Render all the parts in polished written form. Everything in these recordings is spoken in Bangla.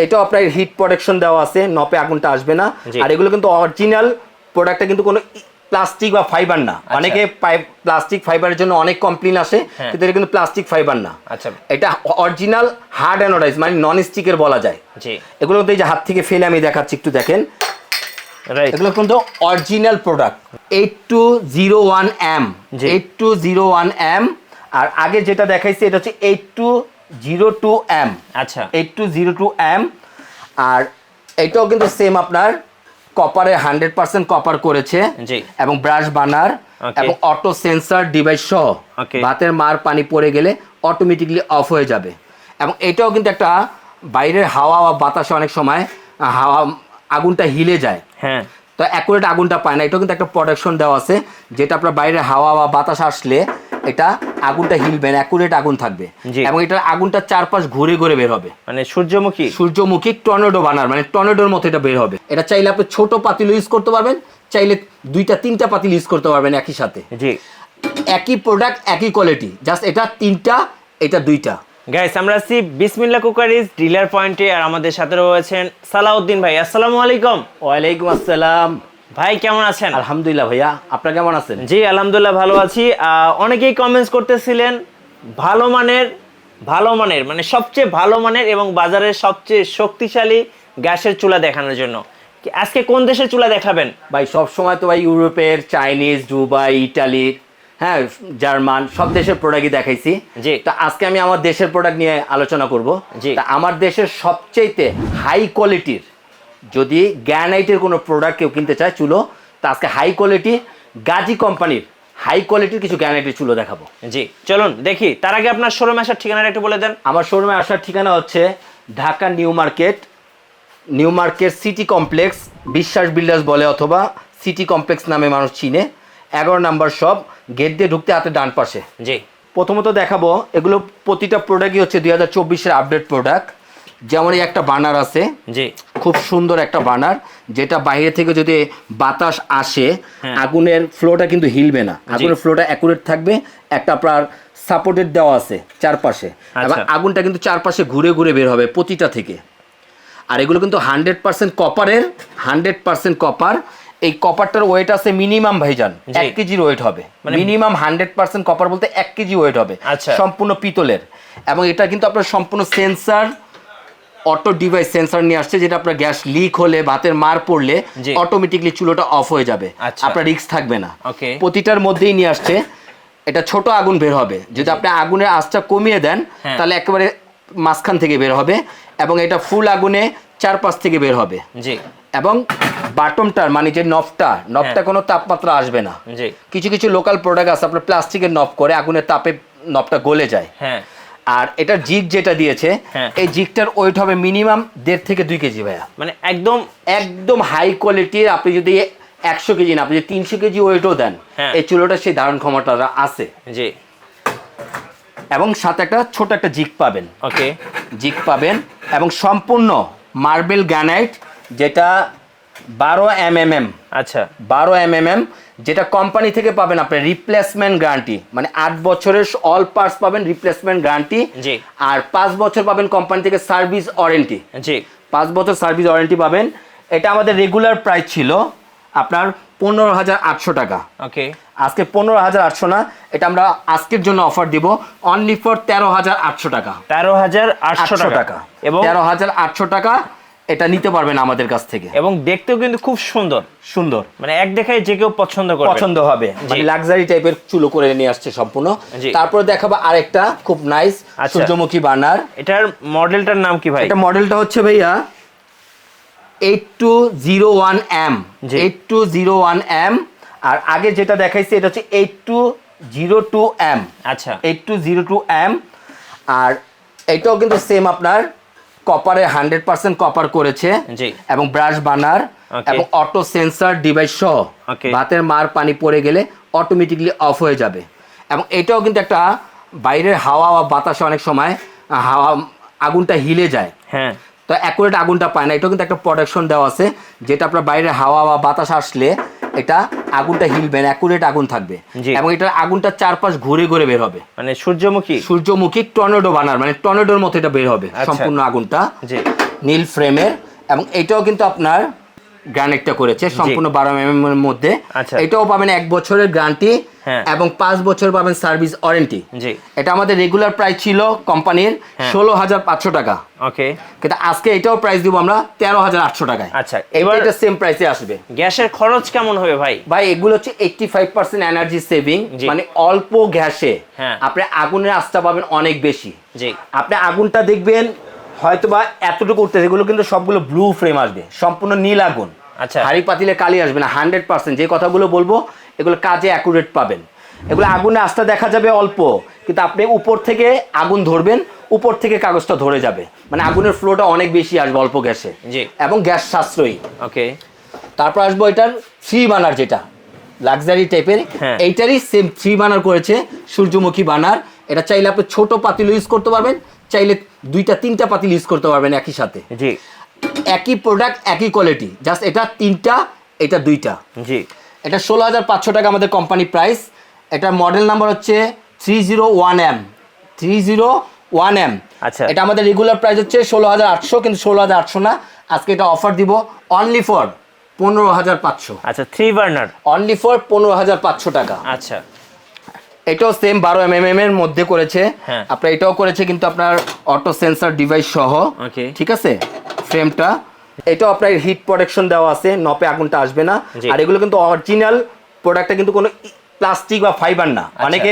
এটা আপনার হিট প্রোটেকশন দেওয়া আছে, নপে আগুনটা আসবে না। আর এগুলো কিন্তু অরিজিনাল প্রোডাক্টটা, কিন্তু কোনো প্লাস্টিক বা ফাইবার না। অনেকে প্লাস্টিক ফাইবারের জন্য অনেক কমপ্লেইন আসে, কিন্তু এটা কিন্তু প্লাস্টিক ফাইবার না। আচ্ছা, এটা অরিজিনাল হার্ড অ্যানোডাইজ, মানে নন স্টিকের বলা যায়। জি, এগুলো কিন্তু এই যে হাত থেকে ফেলে আমি দেখাচ্ছি, একটু দেখেন। এগুলো কিন্তু অরিজিনাল প্রোডাক্ট 8201M 8201M। আর আগে যেটা দেখাইছি এটা হচ্ছে 8202M। আচ্ছা, 8202M। আর এটাও কিন্তু সেম আপনার কপারে 100% কপার করেছে, এবং ব্রাশ বানার এবং অটো সেন্সর ডিভাইস সহ। ভাতের মার পানি পড়ে গেলে অটোমেটিকলি অফ হয়ে যাবে। এবং এটাও কিন্তু একটা বাইরের হাওয়া বা বাতাসে অনেক সময় হাওয়া আগুনটা হিলে যায়, হ্যাঁ, তো অ্যাকুরেট আগুনটা পায় না। এটাও কিন্তু একটা প্রোটেকশন দেওয়া আছে, যেটা আপনার বাইরে হাওয়া বা বাতাস আসলে এটা আগুনটা হিলবে না, অ্যাকুরেট আগুন থাকবে। এবং এটার আগুনটা চারপাশ ঘুরে ঘুরে বের হবে, মানে সূর্যমুখী টর্নেডো বানার, মানে টর্নেডোর মতো এটা বের হবে। এটা চাইলে আপনি ছোট পাতিল ইউজ করতে পারবেন, চাইলে 2-3টা পাতিল ইউজ করতে পারবেন একই সাথে। জি, একই প্রোডাক্ট একই কোয়ালিটি, জাস্ট এটা 3টা, এটা 2টা। গাইস, আমরা আছি বিসমিল্লাহ কুকারিজ ডিলার পয়েন্টে, আর আমাদের সাথে রয়েছেন সালাউদ্দিন ভাই। আসসালামু আলাইকুম। ওয়ালাইকুম আসসালাম। ভাই কেমন আছেন? আলহামদুলিল্লাহ ভাইয়া, আপনারা কেমন আছেন? জি আলহামদুলিল্লাহ ভালো আছি। অনেকেই কমেন্টস করতেছিলেন ভালো মানের মানে সবচেয়ে ভালো মানের এবং বাজারের সবচেয়ে শক্তিশালী গ্যাসের চুলা দেখানোর জন্য। আজকে কোন দেশের চুলা দেখাবেন ভাই? সব সময় তো ভাই ইউরোপের, চাইনিজ, দুবাই, ইটালি, হ্যাঁ, জার্মান, সব দেশের প্রোডাক্টই দেখাইছি। জি, তা আজকে আমি আমার দেশের প্রোডাক্ট নিয়ে আলোচনা করব। জি, তা আমার দেশের সবচেয়ে হাই কোয়ালিটির, যদি গ্যানাইটের কোনো প্রোডাক্ট কেউ কিনতে চায় চুলো, তা আজকে হাই কোয়ালিটি গাজী কোম্পানির হাই কোয়ালিটির কিছু গ্যানাইটের চুলো দেখাবো। জি চলুন দেখি। তার আগে আপনার শোরুমে আসার ঠিকানাটা একটু বলে দেন। আমার শোরুমে আসার ঠিকানা হচ্ছে Dhaka new market city complex, বিশ্বাস বিল্ডার্স বলে অথবা সিটি কমপ্লেক্স নামে মানুষ চিনে। 11 নম্বর শপ, গেট দিয়ে ঢুকতে হাতে ডান পাশে। জি, প্রথমত দেখাবো, এগুলো প্রতিটা প্রোডাক্টই হচ্ছে 2024-এর আপডেট প্রোডাক্ট। যেমন এই একটা বার্নার আছে, জি, খুব সুন্দর একটা বার্নার, যেটা বাইরে থেকে যদি বাতাস আসে আগুনের ফ্লোটা কিন্তু হিলবে না, আগুনের ফ্লোটা অ্যাকুরেট থাকবে। একটা আপনার সাপোর্টেড দেওয়া আছে চারপাশে, এবং আগুনটা কিন্তু চারপাশে ঘুরে ঘুরে বের হবে প্রতিটা থেকে। আর এগুলো কিন্তু 100% কপারের, 100% কপার। এই কপারটার ওয়েট আছে মিনিমাম ভাইজান 1 কেজির ওয়েট হবে, মিনিমাম 100% কপার বলতে 1 কেজি ওয়েট হবে, সম্পূর্ণ পিতলের। এবং এটা কিন্তু আপনার সম্পূর্ণ সেন্সার, অটো ডিভাইস সেন্সার নিয়ে আসছে, যেটা আপনার গ্যাস লিক হলে, ভাতের মার পড়লে অটোমেটিকলি চুলোটা অফ হয়ে যাবে, আপনার রিস্ক থাকবে না। প্রতিটার মধ্যেই নিয়ে আসছে। এটা ছোট আগুন বের হবে, যদি আপনি আগুনের আঁচটা কমিয়ে দেন তাহলে একেবারে মাঝখান থেকে বের হবে, এবং এটা ফুল আগুনে চারপাশ থেকে বের হবে। জি, এবং বাটমটার মানে যে নবটা কোনো তাপমাত্রা আসবে না। কিছু কিছু লোকাল প্রোডাক্ট আছে আপনার প্লাস্টিকের নব করে, আগুনের তাপে নবটা গলে যায়। হ্যাঁ, আর এটার জিগ যেটা দিয়েছে, এই জিগটার ওয়েট হবে মিনিমাম 1.5 থেকে 2 কেজি ভাইয়া, মানে একদম হাই কোয়ালিটির। আপনি যদি 100 কেজি না, আপনি যদি 300 কেজি ওয়েটও দেন, এই চুলোটা সেই ধারণ ক্ষমতাটা আছে। জি, এবং সাথে একটা ছোট একটা জিগ পাবেন। ওকে, জিগ পাবেন, এবং সম্পূর্ণ মার্বেল গ্রানাইট, যেটা 12 mm। আচ্ছা, 12 mm, যেটা কোম্পানি থেকে পাবেন আপনার রিপ্লেসমেন্ট গ্যারান্টি, মানে 8 বছরের অল পার্টস পাবেন রিপ্লেসমেন্ট গ্যারান্টি। জি, আর 5 বছর পাবেন কোম্পানি থেকে সার্ভিস ওয়ারেন্টি। জি, 5 বছর সার্ভিস ওয়ারেন্টি পাবেন। এটা আমাদের রেগুলার প্রাইস ছিল আপনার 15,800 টাকা। ওকে, আজকে 15,800 না, এটা আমরা আজকের জন্য অফার দিব অনলি ফর 13,800 টাকা। 13,800 টাকা এবং 13,800 টাকা এটা নিতে পারবেন আমাদের কাছ থেকে। এবং দেখতেও কিন্তু খুব সুন্দর, মানে এক দেখায় যে কেউ পছন্দ হবে, মানে লাক্সারি টাইপের চুলো করে নিয়ে আসছে সম্পূর্ণ। তারপর দেখাবো আরেকটা খুব নাইস সূর্যমুখী বার্নার। এটার মডেলটার নাম কি ভাই? এটা মডেলটা হচ্ছে ভাইয়া 8201M 8201M। আর আগে যেটা দেখাইছি এটা হচ্ছে 8202M। আচ্ছা, 8202M। আর এটাও কিন্তু সেম আপনার কপারে 100% কপার করেছে, এবং ব্রাশ বানার এবং অটো সেন্সর ডিভাইস সহ। ভাতের মার পানি পড়ে গেলে অটোমেটিকলি অফ হয়ে যাবে। এবং এটাও কিন্তু একটা বাইরের হাওয়া বা বাতাসে অনেক সময় হাওয়া আগুনটা হিলে যায়, হ্যাঁ, তো অ্যাকুরেট আগুনটা পায় না। এটাও কিন্তু একটা প্রোটেকশন দেওয়া আছে, যেটা আপনার বাইরে হাওয়া বা বাতাস আসলে এটা আগুনটা হিলবে না, অ্যাকুরেট আগুন থাকবে। এবং এটার আগুনটা চারপাশ ঘুরে ঘুরে বের হবে, মানে সূর্যমুখী টর্নেডো বানার, মানে টর্নেডোর মতো এটা বের হবে সম্পূর্ণ আগুনটা। নীল ফ্রেমের, এবং এটাও কিন্তু আপনার গ্রানাইটটা করেছে সম্পূর্ণ 12 mm এর মধ্যে। আচ্ছা। এটাও পাবেন 1 বছরের গ্যারান্টি হ্যাঁ। এবং 5 বছর পাবেন সার্ভিস ওয়ারেন্টি। জি। এটা আমাদের রেগুলার প্রাইস ছিল কোম্পানির 16,500 টাকা, ওকে। কিন্তু আজকে এটাও প্রাইস দিব আমরা 13,800 টাকায়। আচ্ছা, এবার এবার এটা সেম প্রাইসে আসবে। গ্যাসের খরচ কেমন হবে ভাই? ভাই এগুলো হচ্ছে 85% এনার্জি সেভিং, জি। মানে অল্প গ্যাসে হ্যাঁ। আপনি আগুনের আস্থা পাবেন অনেক বেশি। জি। আপনি আগুনটা দেখবেন হয়তোবা এতটুকু উঠতেছে, এগুলো কিন্তু সবগুলো ব্লু ফ্রেম আসবে, সম্পূর্ণ নীল আগুন। আচ্ছা। হাড়ি পাতিলে কালি আসবে না, 100%। যে কথাগুলো বলবো এগুলো কাজে অ্যাকুরেট পাবেন। এগুলো আগুনে আস্থা দেখা যাবে অল্প, কিন্তু আপনি উপর থেকে আগুন ধরবেন, উপর থেকে কাগজটা ধরে যাবে, মানে আগুনের ফ্লোটা অনেক বেশি আসবে অল্প গ্যাসে। জি। এবং গ্যাস সাশ্রয়ী। ওকে। তারপর আসবো এটার 3 বার্নার, যেটা লাক্সারি টাইপের। হ্যাঁ। এইটারই সেম 3 বার্নার করেছে, সূর্যমুখী বার্নার। এটা চাইলে আপনি ছোট পাতিল ইউজ করতে পারবেন, চাইলে 2টা 3টা পাতিল ইউজ করতে পারবেন একই সাথে। জি। একই প্রোডাক্ট একই কোয়ালিটি, জাস্ট এটা 3টা, এটা 2টা। জি। এটা 16,500 টাকা আমাদের কোম্পানি প্রাইস। এটার মডেল নাম্বার হচ্ছে 301M। 301M। আচ্ছা। এটা আমাদের রেগুলার প্রাইস হচ্ছে 16,800, কিন্তু 16,800 না, আজকে এটা অফার দিব অনলি ফর 15,500। আচ্ছা, 3 বার্নার। অনলি ফর 15,500 টাকা। আচ্ছা। এটাও সেম 12 mm এর মধ্যে করেছে। হ্যাঁ। আপনার এটাও করেছে কিন্তু আপনার অটো সেন্সর ডিভাইস সহ। ওকে। ঠিক আছে, ফ্রেমটা এটাও আপনার হিট প্রোটেকশন দেওয়া আছে, নপে আগুনটা আসবে না। জি। আর এগুলো কিন্তু অরিজিনাল প্রোডাক্টটা, কিন্তু কোনো প্লাস্টিক বা ফাইবার না। অনেকে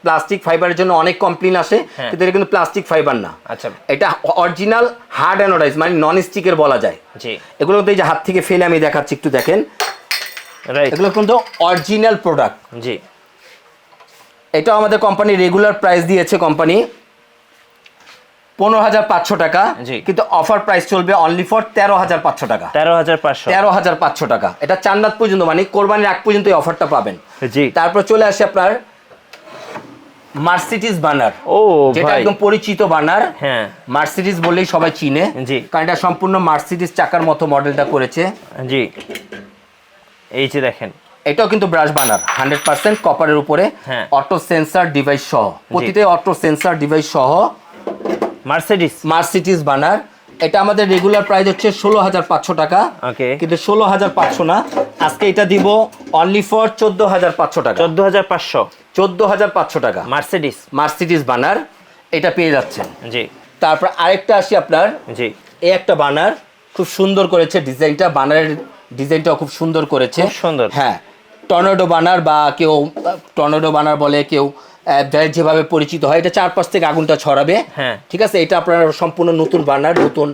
প্লাস্টিক ফাইবারের জন্য অনেক কমপ্লেইন আসে, হ্যাঁ। কিন্তু এটা কিন্তু প্লাস্টিক ফাইবার না। আচ্ছা। এটা অরিজিনাল হার্ড অ্যানোডাইজ, মানে নন স্টিকের বলা যায়। জি। এগুলো কিন্তু এই যে হাত থেকে ফেলে আমি দেখাচ্ছি, একটু দেখেন। রাইট। এগুলো কিন্তু অরিজিনাল প্রোডাক্ট। জি। এটাও আমাদের কোম্পানি রেগুলার প্রাইস দিয়েছে কোম্পানি 15,500 টাকা, জি। কিন্তু অফার প্রাইস চলবে অনলি ফর 13,500 টাকা। 13,500। 13,500 টাকা। এটা চান্নাত পর্যন্ত, মানে কোরবানির আগ পর্যন্ত এই অফারটা পাবেন। জি। তারপর চলে আসে আপনার মার্সিডিজ বার্নার। ও যেটা ভাই। একদম পরিচিত বার্নার। হ্যাঁ। মার্সিডিজ বললেই সবাই চিনে। জি। কারণ এটা সম্পূর্ণ মার্সিডিজ চাকার মতো মডেলটা করেছে। জি। এই যে দেখেন, এটাও কিন্তু ব্রাশ বার্নার 100% কপারের উপরে, হ্যাঁ। অটো সেন্সর ডিভাইস সহ, প্রতিটাই অটো সেন্সর ডিভাইস সহ মার্সিডিজ বার্নার। এটা আমাদের রেগুলার প্রাইস হচ্ছে 16,500 টাকা। ওকে। কিন্তু 16,500 না, আজকে এটা দিব অনলি ফর 14,500 টাকা। 14,500। 14,500 টাকা মার্সিডিজ বার্নার এটা পেয়ে যাচ্ছেন। জি। তারপর আরেকটা আসি আপনার, জি। এই একটা বার্নার খুব সুন্দর করেছে ডিজাইনটা, বার্নারের ডিজাইনটাও খুব সুন্দর করেছে। খুব সুন্দর। হ্যাঁ, টর্নেডো বার্নার বা কেউ টর্নেডো বার্নার বলে, কেউ যেভাবে পরিচিত হয়। এটা চারপাশ থেকে আগুনটা ছড়াবে। হ্যাঁ। ঠিক আছে, এটা আপনার সম্পূর্ণ নতুন বার্নার, নতুন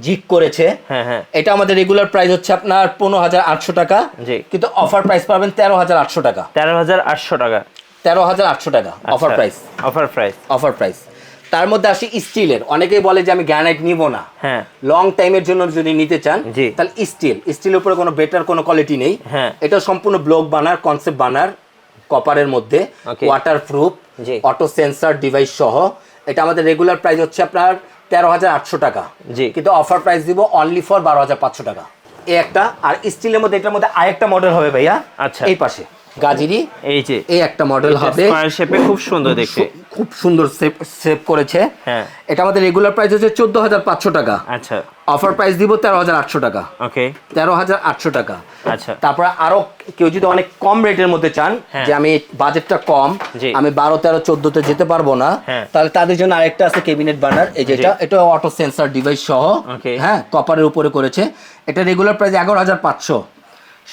জিক করেছে। হ্যাঁ, হ্যাঁ। এটা আমাদের রেগুলার প্রাইস হচ্ছে আপনার 15,800 টাকা। জি। কিন্তু অফার প্রাইস পাবেন 13,800 টাকা। 13,800 টাকা। 13,800 টাকা অফার প্রাইস। Offer price. তার মধ্যে আসি স্টিলের। অনেকেই বলে যে আমি গ্রানাইট নিব না, হ্যাঁ। লং টাইমের জন্য যদি নিতে চান, জি। তাহলে স্টিলের উপরে কোনো বেটার কোনো কোয়ালিটি নেই। হ্যাঁ। এটা সম্পূর্ণ ব্লক বানার, কনসেপ্ট বানার, কপারের মধ্যে, Okay. ওয়াটারপ্রুফ, জি। অটো সেন্সর ডিভাইস সহ। এটা আমাদের রেগুলার প্রাইস হচ্ছে আপনার 13,800 টাকা। জি। কিন্তু অফার প্রাইস দিব অনলি ফর 12,500 টাকা। এই একটা। আর স্টিলের মধ্যে এটার মধ্যে আরেকটা মডেল হবে ভাইয়া। আচ্ছা। এই পাশে গাজিরি, এই যে এই একটা মডেল হবে, স্কয়ার শেপে, খুব সুন্দর দেখতে। খুব সুন্দর সেভ করেছে। হ্যাঁ। এটা আমাদের রেগুলার প্রাইস হচ্ছে 14,500 টাকা। আচ্ছা। অফার প্রাইস দিব 13,800 টাকা। ওকে। 13,800 টাকা। আচ্ছা। তারপর আরো কেউ যদি অনেক কম রেটের মধ্যে চান, হ্যাঁ। যে আমি বাজেটটা কম, জি। আমি 12, 13, 14-তে যেতে পারবো না, হ্যাঁ। তাহলে তাদের জন্য আরেকটা আছে ক্যাবিনেট বার্নার। এই যেটা, এটা অটো সেন্সর ডিভাইস সহ। Okay. হ্যাঁ, কপারের উপরে করেছে। এটা রেগুলার প্রাইস 11,500।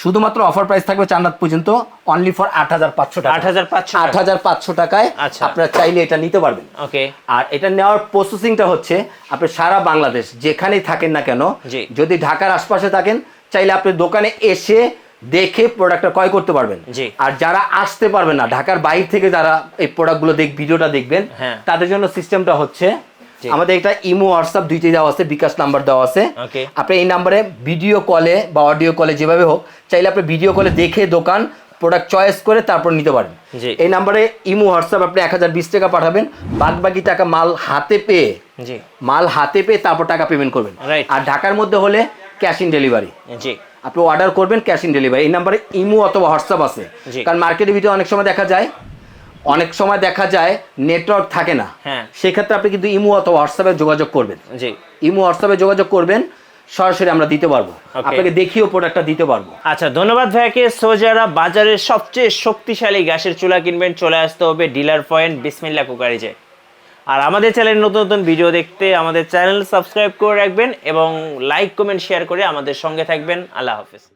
শুধুমাত্র অফার প্রাইস থাকবে চান্নাত পর্যন্ত অনলি ফর 8,500 টাকা। 8,500 8,500 টাকায় আচ্ছা। আপনারা চাইলে এটা নিতে পারবেন। ওকে। আর এটা নেওয়ার প্রসেসিংটা হচ্ছে, আপনি সারা বাংলাদেশ যেখানেই থাকেন না কেন, জি। যদি ঢাকার আশপাশে থাকেন, চাইলে আপনি দোকানে এসে দেখে প্রোডাক্টটা ক্রয় করতে পারবেন। জি। আর যারা আসতে পারবেন না, ঢাকার বাইরে থেকে যারা এই প্রোডাক্টগুলো ভিডিওটা দেখবেন, হ্যাঁ। তাদের জন্য সিস্টেমটা হচ্ছে, জি। আমাদের এটা ইমো, হোয়াটসঅ্যাপ দুইটাই দেওয়া আছে, বিকাশ নাম্বার দেওয়া আছে। ওকে। আপনি এই নাম্বারে ভিডিও কলে বা অডিও কলে যেভাবে হোক, চাইলে আপনি ভিডিও কলে দেখে দোকান প্রোডাক্ট চয়েস করে তারপর নিতে পারেন। জি। এই নাম্বারে ইমো, হোয়াটসঅ্যাপ আপনি 1020 টাকা পাঠাবেন, বাকি টাকা মাল হাতে পেয়ে তারপর টাকা পেমেন্ট করবেন। Right. আর ঢাকার মধ্যে হলে ক্যাশ ইন ডেলিভারি। জি। আপনি অর্ডার করবেন, ক্যাশ ইন ডেলিভারি। এই নাম্বারে ইমো অথবা হোয়াটসঅ্যাপ আছে। জি। কারণ মার্কেটের ভিতরে অনেক সময় দেখা যায় অনেক সময় দেখা যায় নেটওয়ার্ক থাকে না, হ্যাঁ। সেক্ষেত্রে আপনি কিন্তু ইমো অথবা হোয়াটসঅ্যাপে যোগাযোগ করবেন। জি। ইমো হোয়াটসঅ্যাপে যোগাযোগ করবেন, সরাসরি আমরা দিতে পারবো, Okay. আপনাকে দেখিয়েও প্রোডাক্টটা দিতে পারবো। আচ্ছা, ধন্যবাদ ভাইয়াকে। সো যারা বাজারের সবচেয়ে শক্তিশালী গ্যাসের চুলা কিনবেন, চলে আসতে হবে ডিলার পয়েন্ট বিসমিল্লাহ কুকারিজে। আর আমাদের চ্যানেলে নতুন নতুন ভিডিও দেখতে আমাদের চ্যানেল সাবস্ক্রাইব করে রাখবেন এবং লাইক কমেন্ট শেয়ার করে আমাদের সঙ্গে থাকবেন। আল্লাহ হাফেজ।